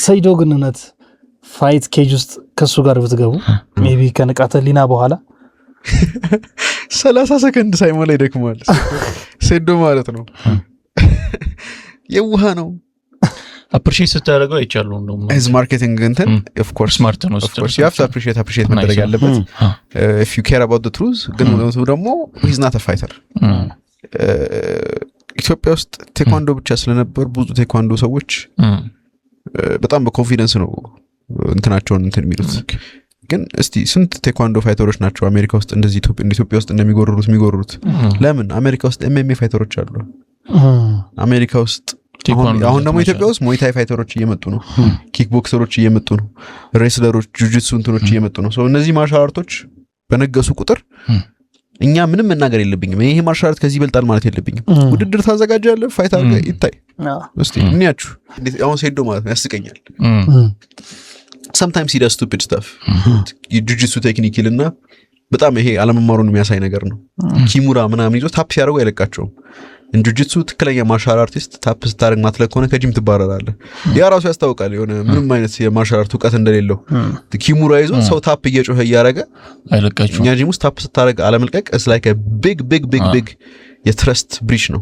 ሰይዶ ግንነት ፋይት ኬጅ ውስጥ ከሱ ጋር ብትገቡ ሜቢ ከንቃተ ሊና በኋላ 30 ሰከንድ ሳይሞላ ይደክማል። ሰይዶ ማለት ነው የውሃ ነው appreciate ስታደርገው አይቻለሁ እንደውም as marketing እንትን of course smart ነው of course you have to appreciate መደረግ ያለበት if you care about the truth ግን ነው ደግሞ he's not a fighter ኢትዮጵያ ውስጥ ቴኳንዶ ብቻ ስለነበር ብዙ ቴኳንዶ ሰዎች በጣም በኮንፊደንስ ነው እንትናቸውን እንትን የሚሉት ግን እስቲ ስንት ቴኳንዶ ፋይተሮች ናቸው አሜሪካ ውስጥ እንደዚህ ኢትዮጵያ ውስጥ እንደሚጎርሩት ለምን አሜሪካ ውስጥ ኤምኤምኤ ፋይተሮች አሉ አሜሪካ ውስጥ አሁን ደግሞ ኢትዮጵያ ውስጥ ሞይታይ ፋይተሮች እየመጡ ነው ኪክ ቦክሰሮች እየመጡ ነው ሬስለሮች ጁጁትሱ እንትኖች እየመጡ ነው እነዚህ ማርሻል አርቶች በነገሱ ቁጥር እኛ ምንም መናገር የለብኝም ይሄ ማርሻል አርት ከዚህ ይበልጣል ማለት የለብኝም ውድድር ታዘጋጃለህ ፋይት አድርገህ ይታይ እስቲ እንያችሁ አሁን ሰይዶ ማለት ያስቀኛል sometimes he does stupid stuff ጁጁትሱ ቴክኒክ ይልና በጣም ይሄ አለመማሩን የሚያሳይ ነገር ነው ኪሙራ ምናምን ይዞ ታፕ ሲያደርጉ አይለቃቸውም እንጁጂትሱ ትክክለኛ ማርሻል አርቲስት ታፕ ስታደርግ ማትለቅ ሆነ ከጂም ትባረራለህ ያ ራሱ ያስታውቃል የሆነ ምንም አይነት የማርሻል አርት ዕውቀት እንደሌለው ኪሙራ ይዞ ሰው ታፕ እየጮኸ ያረጋ አይለቃቸውም እኛ ጂም ውስጥ ታፕ ስታደርግ አለመልቀቅ is like a big የትረስት ብሪች ነው